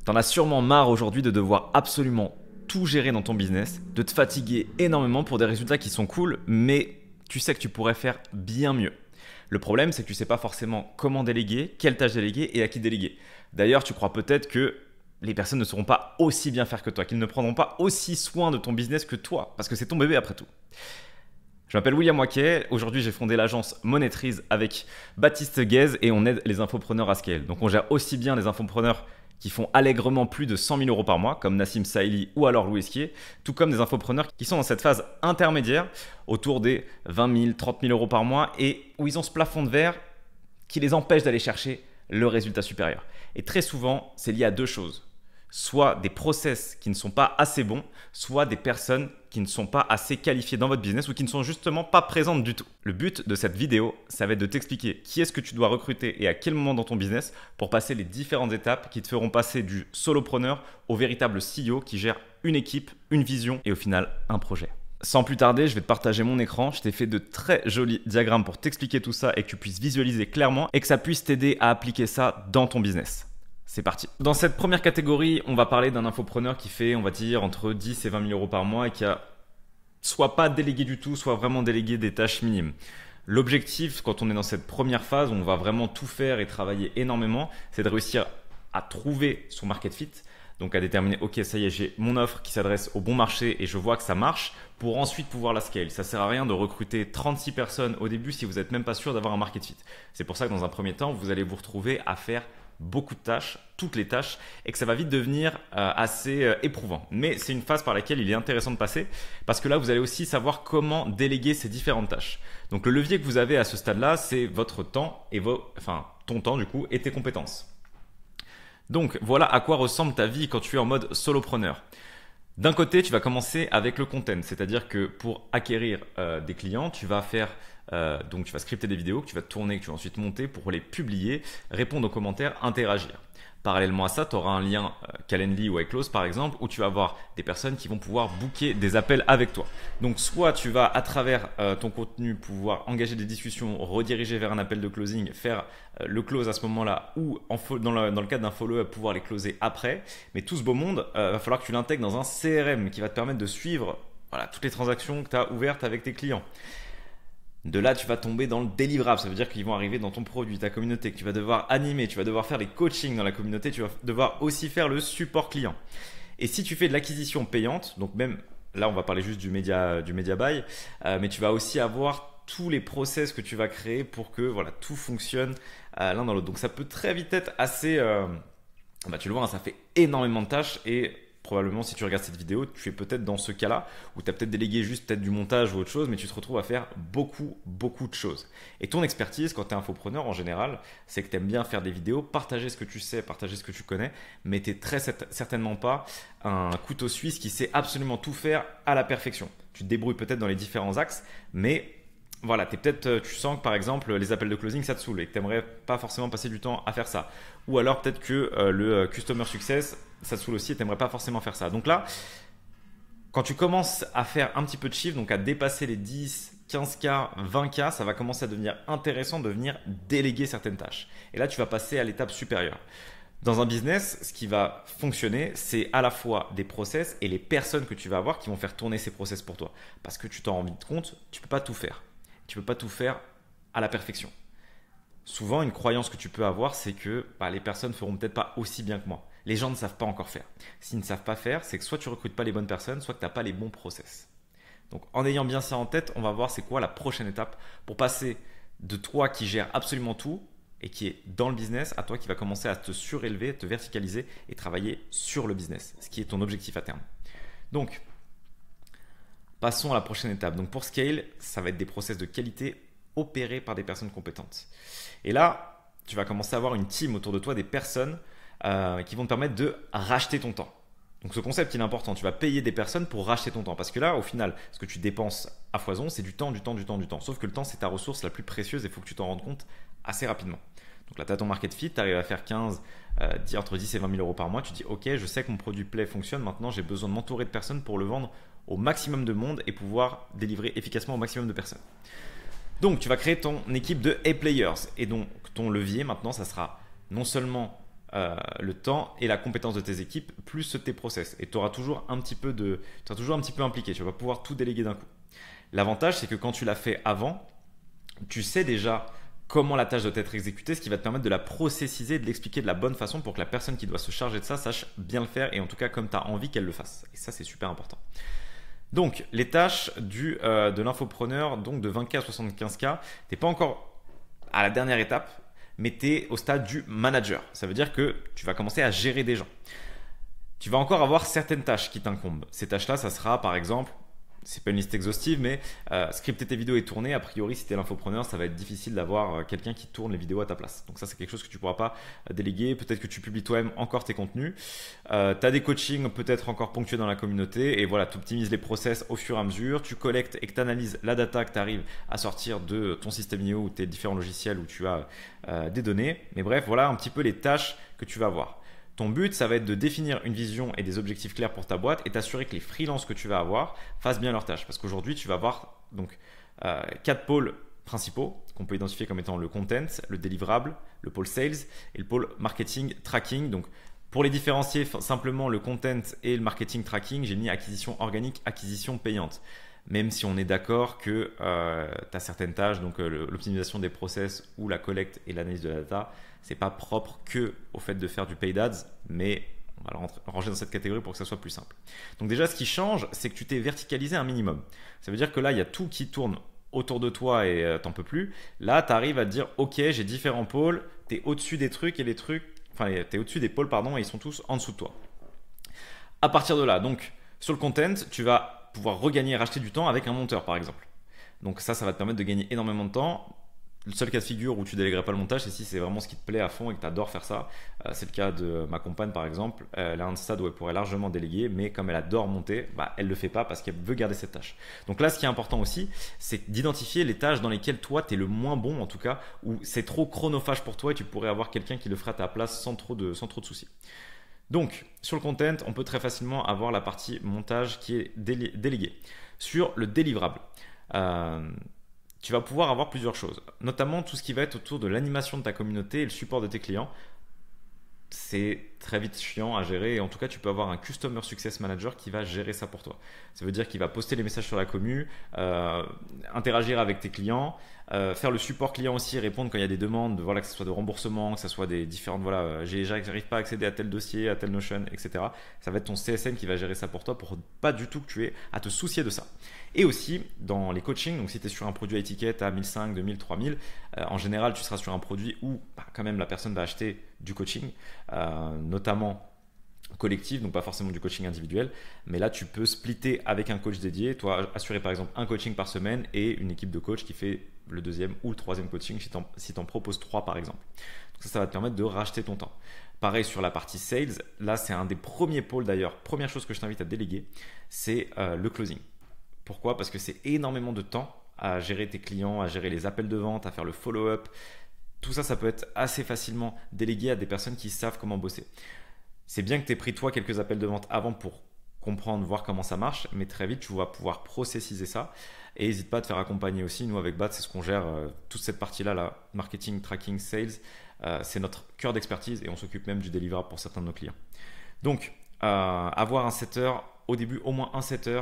T'en as sûrement marre aujourd'hui de devoir absolument tout gérer dans ton business, de te fatiguer énormément pour des résultats qui sont cool, mais tu sais que tu pourrais faire bien mieux. Le problème, c'est que tu ne sais pas forcément comment déléguer, quelle tâche déléguer et à qui déléguer. D'ailleurs, tu crois peut-être que les personnes ne sauront pas aussi bien faire que toi, qu'ils ne prendront pas aussi soin de ton business que toi, parce que c'est ton bébé après tout. Je m'appelle William Waquet, aujourd'hui j'ai fondé l'agence Monétrise avec Baptiste Guèze et on aide les infopreneurs à scale. Donc on gère aussi bien les infopreneurs qui font allègrement plus de 100 000 euros par mois, comme Nassim Saïli ou alors Louis Esquier, tout comme des infopreneurs qui sont dans cette phase intermédiaire, autour des 20 000, 30 000 euros par mois, et où ils ont ce plafond de verre qui les empêche d'aller chercher le résultat supérieur. Et très souvent, c'est lié à deux choses. Soit des process qui ne sont pas assez bons, soit des personnes qui ne sont pas assez qualifiées dans votre business ou qui ne sont justement pas présentes du tout. Le but de cette vidéo, ça va être de t'expliquer qui est-ce que tu dois recruter et à quel moment dans ton business pour passer les différentes étapes qui te feront passer du solopreneur au véritable CEO qui gère une équipe, une vision et au final un projet. Sans plus tarder, je vais te partager mon écran. Je t'ai fait de très jolis diagrammes pour t'expliquer tout ça et que tu puisses visualiser clairement et que ça puisse t'aider à appliquer ça dans ton business. C'est parti. Dans cette première catégorie, on va parler d'un infopreneur qui fait, on va dire, entre 10 et 20 000 euros par mois et qui a soit pas délégué du tout, soit vraiment délégué des tâches minimes. L'objectif, quand on est dans cette première phase où on va vraiment tout faire et travailler énormément, c'est de réussir à trouver son market fit. Donc à déterminer, ok, ça y est, j'ai mon offre qui s'adresse au bon marché et je vois que ça marche pour ensuite pouvoir la scale. Ça sert à rien de recruter 36 personnes au début si vous n'êtes même pas sûr d'avoir un market fit. C'est pour ça que dans un premier temps, vous allez vous retrouver à faire beaucoup de tâches, toutes les tâches, et que ça va vite devenir assez éprouvant. Mais c'est une phase par laquelle il est intéressant de passer parce que là, vous allez aussi savoir comment déléguer ces différentes tâches. Donc le levier que vous avez à ce stade-là, c'est votre temps et ton temps du coup et tes compétences. Donc voilà à quoi ressemble ta vie quand tu es en mode solopreneur. D'un côté, tu vas commencer avec le content, c'est-à-dire que pour acquérir des clients, tu vas faire donc tu vas scripter des vidéos que tu vas tourner, que tu vas ensuite monter pour les publier, répondre aux commentaires, interagir. Parallèlement à ça, tu auras un lien Calendly ou iClose par exemple où tu vas avoir des personnes qui vont pouvoir booker des appels avec toi. Donc soit tu vas à travers ton contenu pouvoir engager des discussions, rediriger vers un appel de closing, faire le close à ce moment-là ou dans le cadre d'un follow-up pouvoir les closer après. Mais tout ce beau monde, va falloir que tu l'intègres dans un CRM qui va te permettre de suivre toutes les transactions que tu as ouvertes avec tes clients. De là, tu vas tomber dans le délivrable. Ça veut dire qu'ils vont arriver dans ton produit, ta communauté, que tu vas devoir animer, tu vas devoir faire des coachings dans la communauté, tu vas devoir aussi faire le support client. Et si tu fais de l'acquisition payante, donc même là, on va parler juste du media buy, mais tu vas aussi avoir tous les process que tu vas créer pour que tout fonctionne l'un dans l'autre. Donc ça peut très vite être assez… tu le vois, ça fait énormément de tâches et… Probablement, si tu regardes cette vidéo, tu es peut-être dans ce cas-là où tu as peut-être délégué juste peut-être du montage ou autre chose, mais tu te retrouves à faire beaucoup de choses. Et ton expertise, quand tu es infopreneur en général, c'est que tu aimes bien faire des vidéos, partager ce que tu sais, partager ce que tu connais, mais tu n'es très certainement pas un couteau suisse qui sait absolument tout faire à la perfection. Tu te débrouilles peut-être dans les différents axes, mais voilà, tu sens que par exemple les appels de closing ça te saoule et que tu n'aimerais pas forcément passer du temps à faire ça. Ou alors peut-être que le customer success ça te saoule aussi et tu n'aimerais pas forcément faire ça. Donc là, quand tu commences à faire un petit peu de chiffre, donc à dépasser les 10, 15K, 20K, ça va commencer à devenir intéressant de venir déléguer certaines tâches. Et là, tu vas passer à l'étape supérieure. Dans un business, ce qui va fonctionner, c'est à la fois des process et les personnes que tu vas avoir qui vont faire tourner ces process pour toi. Parce que tu t'en rends vite compte, tu ne peux pas tout faire. Tu ne peux pas tout faire à la perfection. Souvent, une croyance que tu peux avoir, c'est que les personnes ne feront peut-être pas aussi bien que moi. Les gens ne savent pas encore faire. S'ils ne savent pas faire, c'est que soit tu ne recrutes pas les bonnes personnes, soit que tu n'as pas les bons process. Donc, en ayant bien ça en tête, on va voir c'est quoi la prochaine étape pour passer de toi qui gère absolument tout et qui est dans le business à toi qui va commencer à te surélever, te verticaliser et travailler sur le business, ce qui est ton objectif à terme. Donc, passons à la prochaine étape. Donc, pour scale, ça va être des process de qualité opérés par des personnes compétentes. Et là, tu vas commencer à avoir une team autour de toi, des personnes qui vont te permettre de racheter ton temps. Donc ce concept il est important, tu vas payer des personnes pour racheter ton temps parce que là au final ce que tu dépenses à foison c'est du temps. Sauf que le temps c'est ta ressource la plus précieuse et il faut que tu t'en rendes compte assez rapidement. Donc là tu as ton market fit, tu arrives à faire entre 10 et 20 000 euros par mois, tu dis ok je sais que mon produit Play fonctionne, maintenant j'ai besoin de m'entourer de personnes pour le vendre au maximum de monde et pouvoir délivrer efficacement au maximum de personnes. Donc tu vas créer ton équipe de A-players et donc ton levier maintenant ça sera non seulement le temps et la compétence de tes équipes, plus tes process. Et tu auras toujours un petit peu impliqué. Tu vas pas pouvoir tout déléguer d'un coup. L'avantage, c'est que quand tu l'as fait avant, tu sais déjà comment la tâche doit être exécutée, ce qui va te permettre de la processiser, de l'expliquer de la bonne façon pour que la personne qui doit se charger de ça sache bien le faire et en tout cas comme tu as envie qu'elle le fasse. Et ça, c'est super important. Donc, les tâches de l'infopreneur, donc de 20K à 75K, tu n'es pas encore à la dernière étape, mais tu es au stade du manager. Ça veut dire que tu vas commencer à gérer des gens. Tu vas encore avoir certaines tâches qui t'incombent. Ces tâches-là, ça sera par exemple, c'est pas une liste exhaustive, mais scripter tes vidéos et tourner. A priori, si tu es l'infopreneur, ça va être difficile d'avoir quelqu'un qui tourne les vidéos à ta place. Donc ça, c'est quelque chose que tu pourras pas déléguer. Peut-être que tu publies toi-même encore tes contenus. Tu as des coachings peut-être encore ponctués dans la communauté. Et voilà, tu optimises les process au fur et à mesure. Tu collectes et que tu analyses la data que tu arrives à sortir de ton système IO ou tes différents logiciels où tu as des données. Mais bref, voilà un petit peu les tâches que tu vas avoir. Ton but, ça va être de définir une vision et des objectifs clairs pour ta boîte et t'assurer que les freelances que tu vas avoir fassent bien leurs tâches. Parce qu'aujourd'hui, tu vas avoir donc 4 pôles principaux qu'on peut identifier comme étant le content, le délivrable, le pôle sales et le pôle marketing tracking. Donc, pour les différencier simplement le content et le marketing tracking, j'ai mis acquisition organique, acquisition payante. Même si on est d'accord que tu as certaines tâches, donc l'optimisation des process ou la collecte et l'analyse de la data, c'est pas propre que au fait de faire du paid ads, mais on va le ranger dans cette catégorie pour que ça soit plus simple. Donc déjà, ce qui change, c'est que tu t'es verticalisé un minimum. Ça veut dire que là, il y a tout qui tourne autour de toi et t'en peux plus. Là, tu arrives à te dire, ok, j'ai différents pôles, tu es au-dessus des trucs et les trucs, enfin, tu es au-dessus des pôles, pardon, et ils sont tous en dessous de toi. À partir de là, donc, sur le content, tu vas pouvoir regagner et racheter du temps avec un monteur, par exemple. Donc ça va te permettre de gagner énormément de temps. Le seul cas de figure où tu déléguerais pas le montage, c'est si c'est vraiment ce qui te plaît à fond et que tu adores faire ça. C'est le cas de ma compagne par exemple. Elle a un stade où elle pourrait largement déléguer, mais comme elle adore monter, elle ne le fait pas parce qu'elle veut garder cette tâche. Donc là, ce qui est important aussi, c'est d'identifier les tâches dans lesquelles toi, tu es le moins bon en tout cas, où c'est trop chronophage pour toi et tu pourrais avoir quelqu'un qui le fera à ta place sans trop de soucis. Donc, sur le content, on peut très facilement avoir la partie montage qui est déléguée. Sur le délivrable, tu vas pouvoir avoir plusieurs choses, notamment tout ce qui va être autour de l'animation de ta communauté et le support de tes clients. C'est très vite chiant à gérer et en tout cas tu peux avoir un Customer Success Manager qui va gérer ça pour toi. Ça veut dire qu'il va poster les messages sur la commu, interagir avec tes clients, faire le support client aussi, répondre quand il y a des demandes, voilà, que ce soit de remboursement, que ce soit des différentes, voilà, j'arrive pas à accéder à tel dossier, à tel Notion, etc. Ça va être ton CSM qui va gérer ça pour toi pour pas du tout que tu aies à te soucier de ça. Et aussi dans les coachings, donc si tu es sur un produit à étiquette à 1500, 2000, 3000, en général tu seras sur un produit où quand même la personne va acheter du coaching, notamment collectif, donc pas forcément du coaching individuel, mais là tu peux splitter avec un coach dédié, toi assurer par exemple un coaching par semaine et une équipe de coach qui fait le deuxième ou le troisième coaching si tu en proposes 3 par exemple. Donc ça va te permettre de racheter ton temps. Pareil sur la partie sales, là c'est un des premiers pôles d'ailleurs, première chose que je t'invite à déléguer, c'est le closing. Pourquoi ? Parce que c'est énormément de temps à gérer tes clients, à gérer les appels de vente, à faire le follow-up. Tout ça, ça peut être assez facilement délégué à des personnes qui savent comment bosser. C'est bien que tu aies pris toi quelques appels de vente avant pour comprendre, voir comment ça marche, mais très vite tu vas pouvoir processiser ça. Et n'hésite pas à te faire accompagner aussi. Nous avec BAT, c'est ce qu'on gère, toute cette partie-là, là, marketing, tracking, sales. C'est notre cœur d'expertise et on s'occupe même du délivrable pour certains de nos clients. Donc, avoir un setter, au début au moins un setter,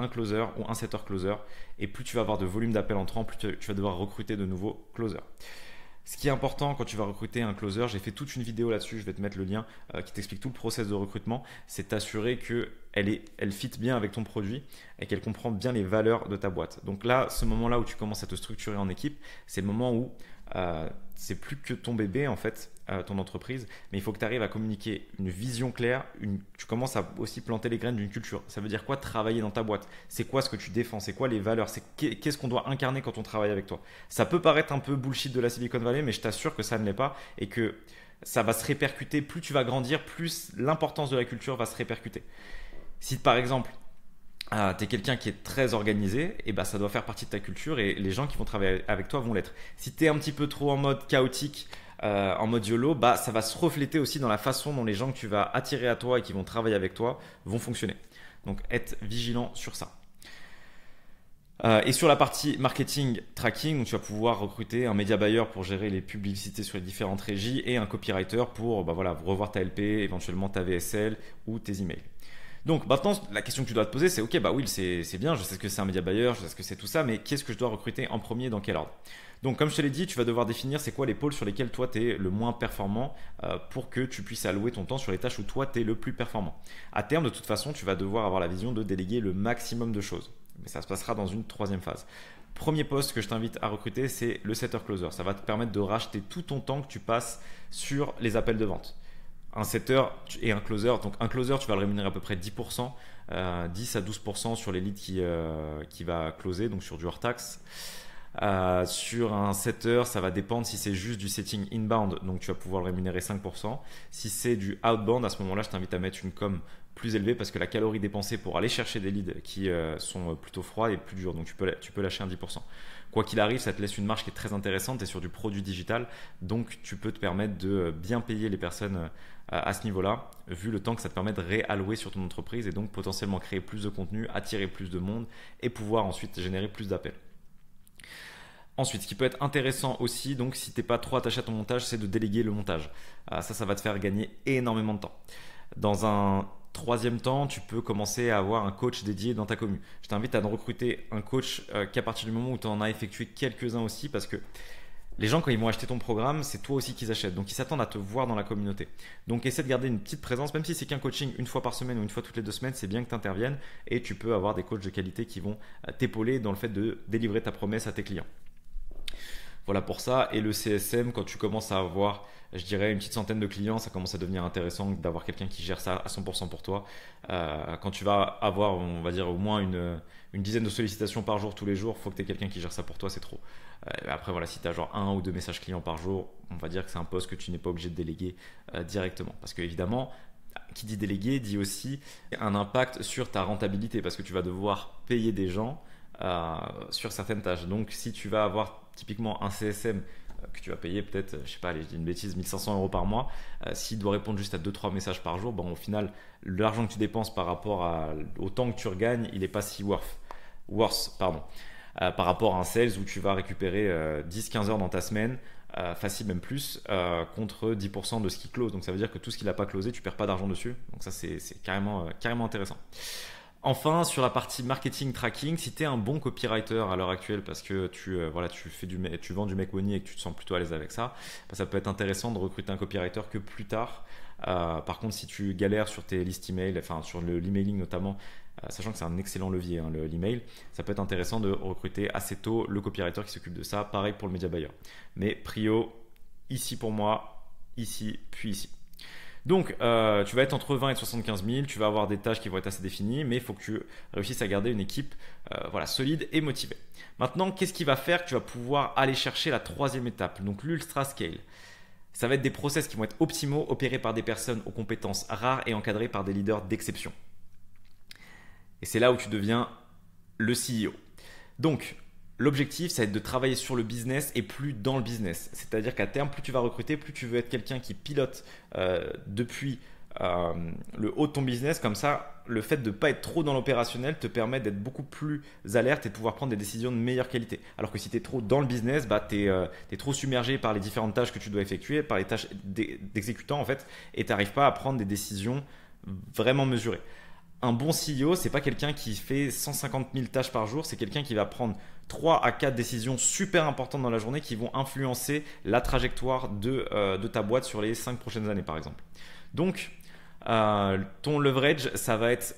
un closer ou un setter closer. Et plus tu vas avoir de volume d'appels entrants, plus tu vas devoir recruter de nouveaux closers. Ce qui est important quand tu vas recruter un closer, j'ai fait toute une vidéo là-dessus, je vais te mettre le lien qui t'explique tout le process de recrutement, c'est t'assurer qu'elle fit bien avec ton produit et qu'elle comprend bien les valeurs de ta boîte. Donc là, ce moment-là où tu commences à te structurer en équipe, c'est le moment où c'est plus que ton bébé en fait, ton entreprise, mais il faut que tu arrives à communiquer une vision claire, tu commences à aussi planter les graines d'une culture. Ça veut dire quoi travailler dans ta boîte? C'est quoi ce que tu défends? C'est quoi les valeurs? Qu'est-ce qu'on doit incarner quand on travaille avec toi? Ça peut paraître un peu bullshit de la Silicon Valley, mais je t'assure que ça ne l'est pas et que ça va se répercuter. Plus tu vas grandir, plus l'importance de la culture va se répercuter. Si par exemple, tu es quelqu'un qui est très organisé, et ça doit faire partie de ta culture et les gens qui vont travailler avec toi vont l'être. Si tu es un petit peu trop en mode chaotique, en mode YOLO, ça va se refléter aussi dans la façon dont les gens que tu vas attirer à toi et qui vont travailler avec toi vont fonctionner. Donc, être vigilant sur ça. Et sur la partie marketing tracking, donc tu vas pouvoir recruter un média buyer pour gérer les publicités sur les différentes régies et un copywriter pour voilà, revoir ta LP, éventuellement ta VSL ou tes emails. Donc maintenant, la question que tu dois te poser, c'est ok, bah oui, c'est bien, je sais ce que c'est un media buyer, je sais ce que c'est tout ça, mais qu'est-ce que je dois recruter en premier, dans quel ordre? Donc comme je te l'ai dit, tu vas devoir définir c'est quoi les pôles sur lesquels toi tu es le moins performant pour que tu puisses allouer ton temps sur les tâches où toi tu es le plus performant. À terme, de toute façon, tu vas devoir avoir la vision de déléguer le maximum de choses. Mais ça se passera dans une troisième phase. Premier poste que je t'invite à recruter, c'est le setter closer. Ça va te permettre de racheter tout ton temps que tu passes sur les appels de vente. Un setter et un closer. Donc un closer, tu vas le rémunérer à peu près 10%, 10 à 12% sur les leads qui va closer, donc sur du hors taxe. Sur un setter, ça va dépendre si c'est juste du setting inbound, donc tu vas pouvoir le rémunérer 5%. Si c'est du outbound, à ce moment-là, je t'invite à mettre une com plus élevée parce que la calorie dépensée pour aller chercher des leads qui sont plutôt froids est plus dure, donc tu peux lâcher un 10%. Quoi qu'il arrive, ça te laisse une marge qui est très intéressante et sur du produit digital, donc tu peux te permettre de bien payer les personnes à ce niveau-là, vu le temps que ça te permet de réallouer sur ton entreprise et donc potentiellement créer plus de contenu, attirer plus de monde et pouvoir ensuite générer plus d'appels. Ensuite, ce qui peut être intéressant aussi, donc si tu n'es pas trop attaché à ton montage, c'est de déléguer le montage. Ça va te faire gagner énormément de temps. Dans un troisième temps, tu peux commencer à avoir un coach dédié dans ta commu. Je t'invite à recruter un coach qu'à partir du moment où tu en as effectué quelques-uns aussi, parce que les gens, quand ils vont acheter ton programme, c'est toi aussi qu'ils achètent. Donc, ils s'attendent à te voir dans la communauté. Donc, essaie de garder une petite présence, même si c'est qu'un coaching une fois par semaine ou une fois toutes les 2 semaines, c'est bien que tu interviennes et tu peux avoir des coachs de qualité qui vont t'épauler dans le fait de délivrer ta promesse à tes clients. Voilà pour ça. Et le CSM, quand tu commences à avoir, je dirais, une petite centaine de clients, ça commence à devenir intéressant d'avoir quelqu'un qui gère ça à 100% pour toi. Quand tu vas avoir, on va dire, au moins une dizaine de sollicitations par jour tous les jours, il faut que tu aies quelqu'un qui gère ça pour toi, c'est trop. Après, voilà, si tu as genre 1 ou 2 messages clients par jour, on va dire que c'est un poste que tu n'es pas obligé de déléguer directement. Parce que évidemment, qui dit déléguer dit aussi un impact sur ta rentabilité parce que tu vas devoir payer des gens sur certaines tâches. Donc, si tu vas avoir typiquement un CSM que tu vas payer peut-être, je sais pas, allez, je dis une bêtise, 1500 € par mois, s'il doit répondre juste à 2-3 messages par jour, bon, au final, l'argent que tu dépenses par rapport au temps que tu regagnes, il n'est pas si worth par rapport à un sales où tu vas récupérer 10-15 heures dans ta semaine, facile même plus, contre 10% de ce qui close. Donc ça veut dire que tout ce qu'il n'a pas closé, tu perds pas d'argent dessus. Donc ça, c'est carrément intéressant. Enfin, sur la partie marketing tracking, si tu es un bon copywriter à l'heure actuelle parce que tu vends du make money et que tu te sens plutôt à l'aise avec ça, ça peut être intéressant de recruter un copywriter que plus tard. Par contre, si tu galères sur tes listes email, enfin sur l'emailing notamment, sachant que c'est un excellent levier, hein, l'email, ça peut être intéressant de recruter assez tôt le copywriter qui s'occupe de ça. Pareil pour le media buyer. Mais prio, ici pour moi, ici, puis ici. Donc, tu vas être entre 20 et 75 000, tu vas avoir des tâches qui vont être assez définies, mais il faut que tu réussisses à garder une équipe solide et motivée. Maintenant, qu'est-ce qui va faire que tu vas pouvoir aller chercher la troisième étape, donc l'ultra scale? Ça va être des process qui vont être optimaux, opérés par des personnes aux compétences rares et encadrés par des leaders d'exception. Et c'est là où tu deviens le CEO. Donc, l'objectif, ça va être de travailler sur le business et plus dans le business. C'est-à-dire qu'à terme, plus tu vas recruter, plus tu veux être quelqu'un qui pilote depuis le haut de ton business. Comme ça, le fait de ne pas être trop dans l'opérationnel te permet d'être beaucoup plus alerte et de pouvoir prendre des décisions de meilleure qualité. Alors que si tu es trop dans le business, tu es trop submergé par les différentes tâches que tu dois effectuer, par les tâches d'exécutant en fait, et tu n'arrives pas à prendre des décisions vraiment mesurées. Un bon CEO, c'est pas quelqu'un qui fait 150 000 tâches par jour, c'est quelqu'un qui va prendre 3 à 4 décisions super importantes dans la journée qui vont influencer la trajectoire de ta boîte sur les 5 prochaines années par exemple. Donc, ton leverage, ça va être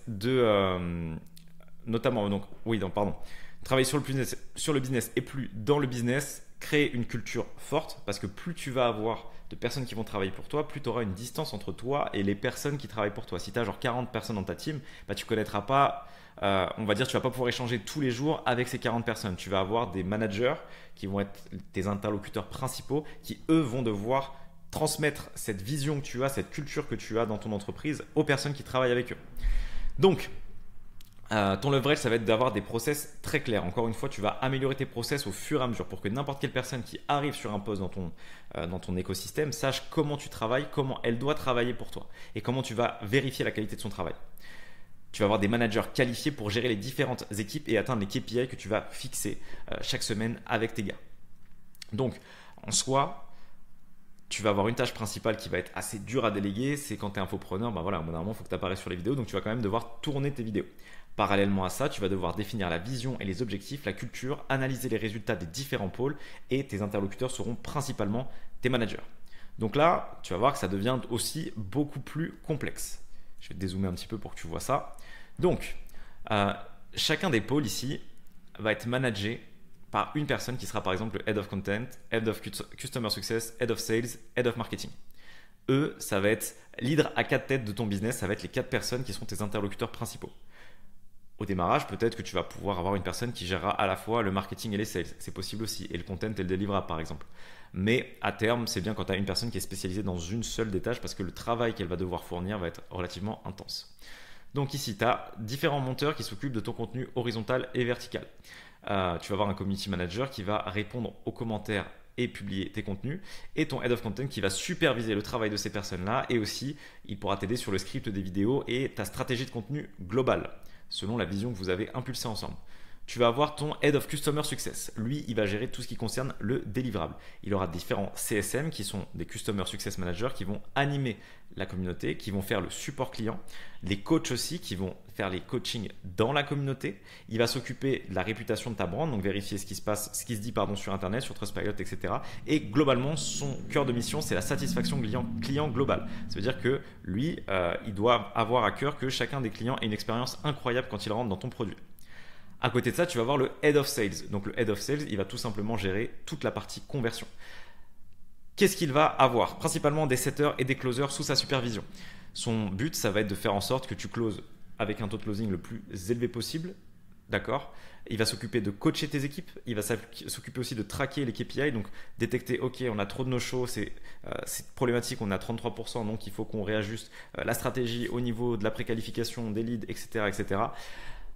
travailler sur le business et plus dans le business, créer une culture forte parce que plus tu vas avoir de personnes qui vont travailler pour toi, plus tu auras une distance entre toi et les personnes qui travaillent pour toi. Si tu as genre 40 personnes dans ta team, tu connaîtras pas, on va dire, tu vas pas pouvoir échanger tous les jours avec ces 40 personnes. Tu vas avoir des managers qui vont être tes interlocuteurs principaux qui, eux, vont devoir transmettre cette vision que tu as, cette culture que tu as dans ton entreprise aux personnes qui travaillent avec eux. Donc, ton leverage, ça va être d'avoir des process très clairs. Encore une fois, tu vas améliorer tes process au fur et à mesure pour que n'importe quelle personne qui arrive sur un poste dans ton écosystème sache comment tu travailles, comment elle doit travailler pour toi et comment tu vas vérifier la qualité de son travail. Tu vas avoir des managers qualifiés pour gérer les différentes équipes et atteindre les KPI que tu vas fixer chaque semaine avec tes gars. Donc, en soi, tu vas avoir une tâche principale qui va être assez dure à déléguer. C'est quand tu es infopreneur, bah voilà, au bout d'un moment, il faut que tu apparaisses sur les vidéos. Donc, tu vas quand même devoir tourner tes vidéos. Parallèlement à ça, tu vas devoir définir la vision et les objectifs, la culture, analyser les résultats des différents pôles et tes interlocuteurs seront principalement tes managers. Donc là, tu vas voir que ça devient aussi beaucoup plus complexe. Je vais te dézoomer un petit peu pour que tu vois ça. Donc, chacun des pôles ici va être managé par une personne qui sera par exemple le Head of Content, Head of Customer Success, Head of Sales, Head of Marketing. Eux, ça va être l'hydre à 4 têtes de ton business, ça va être les 4 personnes qui seront tes interlocuteurs principaux. Au démarrage, peut-être que tu vas pouvoir avoir une personne qui gérera à la fois le marketing et les sales. C'est possible aussi. Et le content et le délivrable, par exemple. Mais à terme, c'est bien quand tu as une personne qui est spécialisée dans une seule des tâches parce que le travail qu'elle va devoir fournir va être relativement intense. Donc ici, tu as différents monteurs qui s'occupent de ton contenu horizontal et vertical. Tu vas avoir un community manager qui va répondre aux commentaires et publier tes contenus, et ton Head of Content qui va superviser le travail de ces personnes-là, et aussi, il pourra t'aider sur le script des vidéos et ta stratégie de contenu globale, selon la vision que vous avez impulsée ensemble. Tu vas avoir ton Head of Customer Success. Lui, il va gérer tout ce qui concerne le délivrable. Il aura différents CSM qui sont des Customer Success Managers qui vont animer la communauté, qui vont faire le support client. Les coachs aussi qui vont faire les coachings dans la communauté. Il va s'occuper de la réputation de ta brand, donc vérifier ce qui se dit sur Internet, sur Trustpilot, etc. Et globalement, son cœur de mission, c'est la satisfaction client globale. Ça veut dire que lui, il doit avoir à cœur que chacun des clients ait une expérience incroyable quand il rentre dans ton produit. À côté de ça, tu vas avoir le Head of Sales. Donc le Head of Sales, il va tout simplement gérer toute la partie conversion. Qu'est-ce qu'il va avoir? Principalement des setters et des closers sous sa supervision. Son but, ça va être de faire en sorte que tu closes avec un taux de closing le plus élevé possible. D'accord? Il va s'occuper de coacher tes équipes. Il va s'occuper aussi de traquer les KPI. Donc détecter, ok, on a trop de no-show, c'est problématique, on a 33%, donc il faut qu'on réajuste la stratégie au niveau de la préqualification, des leads, etc., etc.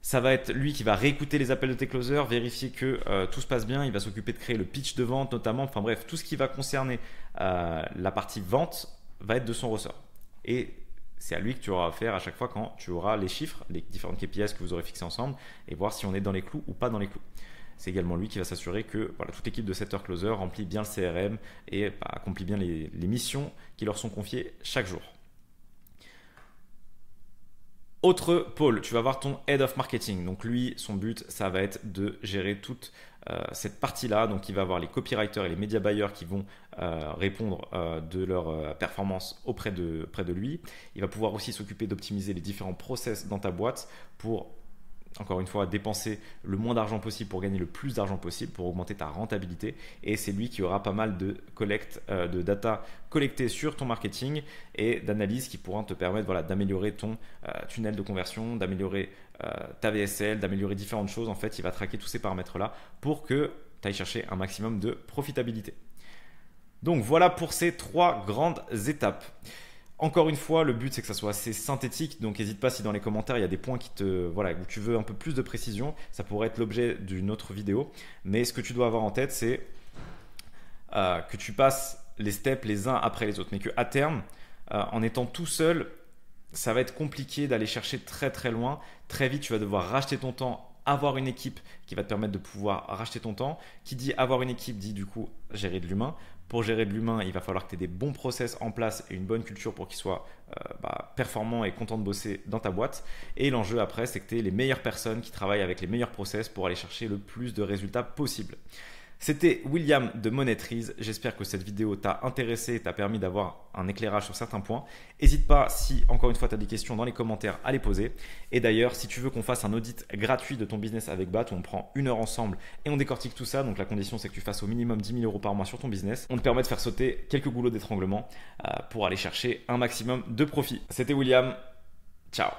Ça va être lui qui va réécouter les appels de tes closers, vérifier que tout se passe bien. Il va s'occuper de créer le pitch de vente notamment. Enfin bref, tout ce qui va concerner la partie vente va être de son ressort. Et c'est à lui que tu auras affaire à chaque fois quand tu auras les chiffres, les différentes KPIs que vous aurez fixés ensemble et voir si on est dans les clous ou pas dans les clous. C'est également lui qui va s'assurer que voilà, toute l'équipe de setter closer remplit bien le CRM et accomplit bien les missions qui leur sont confiées chaque jour. Autre pôle, tu vas avoir ton Head of Marketing. Donc lui, son but, ça va être de gérer toute cette partie-là. Donc il va avoir les copywriters et les media buyers qui vont répondre de leur performance auprès de lui. Il va pouvoir aussi s'occuper d'optimiser les différents process dans ta boîte pour, encore une fois, dépenser le moins d'argent possible pour gagner le plus d'argent possible, pour augmenter ta rentabilité. Et c'est lui qui aura pas mal de data collectées sur ton marketing et d'analyses qui pourront te permettre d'améliorer ton tunnel de conversion, d'améliorer ta VSL, d'améliorer différentes choses. En fait, il va traquer tous ces paramètres-là pour que tu ailles chercher un maximum de profitabilité. Donc voilà pour ces 3 grandes étapes. Encore une fois, le but c'est que ça soit assez synthétique, donc n'hésite pas si dans les commentaires il y a des points où tu veux un peu plus de précision, ça pourrait être l'objet d'une autre vidéo. Mais ce que tu dois avoir en tête, c'est que tu passes les steps les uns après les autres, mais qu'à terme, en étant tout seul, ça va être compliqué d'aller chercher très très loin. Très vite, tu vas devoir racheter ton temps, avoir une équipe qui va te permettre de pouvoir racheter ton temps. Qui dit avoir une équipe dit du coup gérer de l'humain. Pour gérer de l'humain, il va falloir que tu aies des bons process en place et une bonne culture pour qu'ils soient performants et contents de bosser dans ta boîte. Et l'enjeu après, c'est que tu aies les meilleures personnes qui travaillent avec les meilleurs process pour aller chercher le plus de résultats possible. C'était William de Monetrize. J'espère que cette vidéo t'a intéressé et t'a permis d'avoir un éclairage sur certains points. N'hésite pas, si encore une fois tu as des questions dans les commentaires, à les poser. Et d'ailleurs, si tu veux qu'on fasse un audit gratuit de ton business avec BAT, où on prend 1 heure ensemble et on décortique tout ça, donc la condition c'est que tu fasses au minimum 10 000 € par mois sur ton business, on te permet de faire sauter quelques goulots d'étranglement pour aller chercher un maximum de profit. C'était William. Ciao.